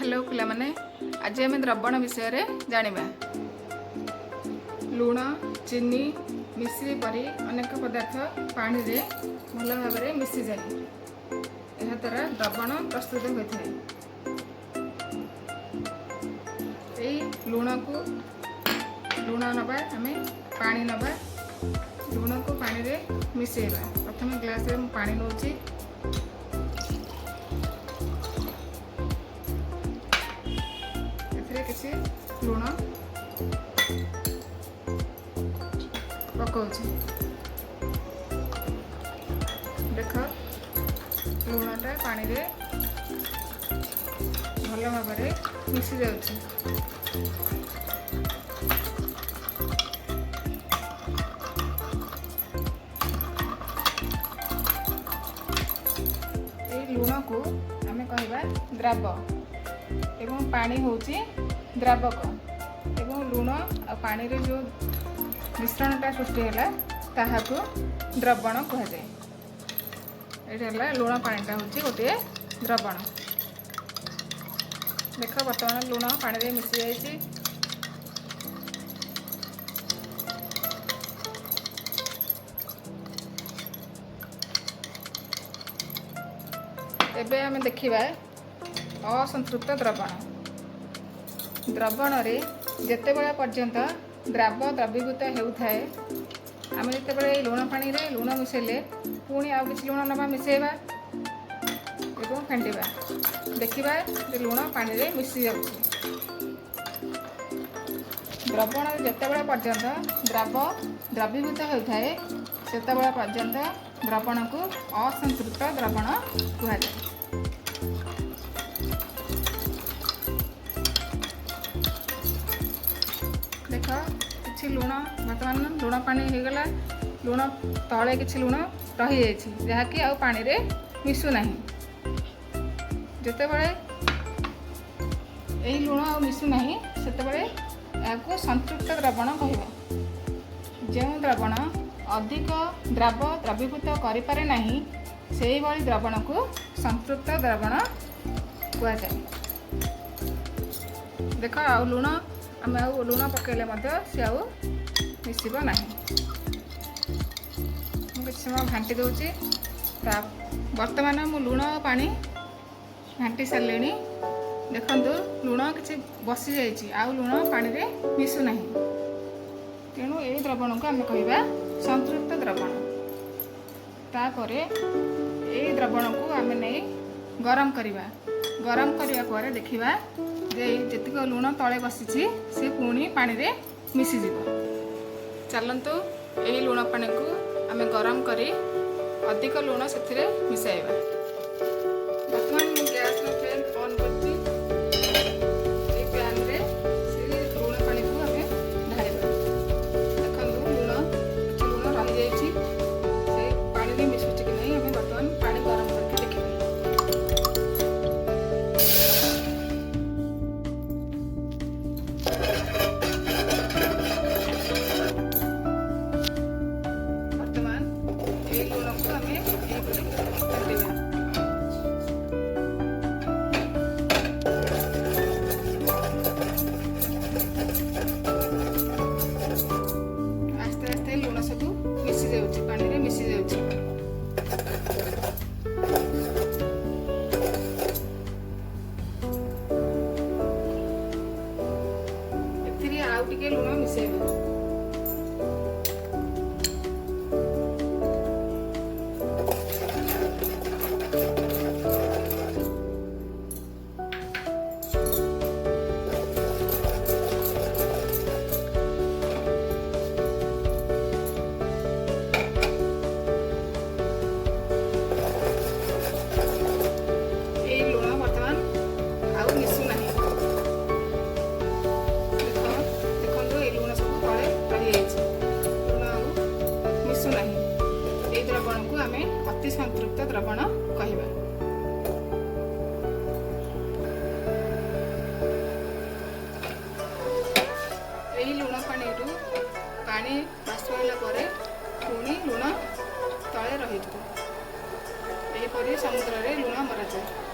Hello पिला माने आज आम द्रवण विषय रे जानिबा। लुण चीनी मिश्री परी अनेक पदार्थ पानी रे भल भाव में मिसी जाए। यह द्वारा द्रवण प्रस्तुत होता है। लुण को लुण नबा आम पानी नबा लुण को पानी रे मिसेबा। प्रथम ग्लास रे पानी नौची किसी लुण पकाउछि। देख लुणटा पानी रे भल भाव में मिसी जाउछि। लुण को आमे कहबा द्रव एवं पानी होउछि द्रावक एवं लुण आ पानी रे जो मिश्रणटा सृष्टि है ताहाको द्रवण कह जाए। ये लुण पानीटा होची गोटे द्रवण। देख बर्तमान लुण पानी रे मिसी जाइए। एबे आमे देखिबा असंतृप्त द्रवण। द्रवण रे जेतेबेला पर्यंत द्रव द्रवीभूत होउथाए आमे जेतेबेले लुण पानी रे लुण मिसेले पुणी आउ किछि लुण नबा मिसेबा एवं फेंटिबा। देखिबा जे लुण पानी रे मिसी जाउछि। द्रवण रे जेतेबेला पर्यंत द्रव द्रवीभूत होउथाए सेतेबेला पर्यंत द्रवण को असंतृप्त द्रवण कहा जाए। देख किसी लुण बर्तमान लुण पानी हो गला। लुण तले किसी लुण रही जाइए जहाँकि आउ पानी रे मिसु नहीं। जितेबले यही लुण आ मिसु नहीं सेतेबले याको संतृप्त द्रवण कहबा। जो द्रवण अधिक द्रव द्रवीभूत करि पारे नहीं सेही भली द्रवण को संतृप्त द्रवण कहा जाए। देख आ लुण आम आउ लुण पकेले सी आउ मिसब ना। किसी समय घाटी दूची। बर्तमान मु लुण पानी घाटी सारे। देखु लुण किसी बसी जाइए आउ लुण पानी रे मिसु ना। तेणु ये द्रवण को आम कहबा संतृप्त द्रवण। तापरे ये द्रवण को आम नहीं गरम करवा। गरम करने पर देखा जेतिक लुण तले बसी सी पुणी पानी रे मिसी जीव। चलतु यही लुण पानी को आम गरम करी अधिक लुण से मिसाइबा। बर्तमान गैस फ्लेम ऑन करती पैन रे लुण पानी को आम ढाइबा। देखो लुण रही जाइए पानी रे मिसुची कि नहीं आम बर्तमान पानी गरम करके देखिए। आस्ते आस्ते लुण सब मिसी जाउछि पानी रे मिसी जाउछि। एथिरे आउ टिके लुण मिसेबा। द्रवण को आम अति संतृप्त द्रवण कहबा। यही लुण पानी रु पानी बाष्प होला पुणी लुण तले रही। यहीपरि समुद्र रे लुण मरा जाए।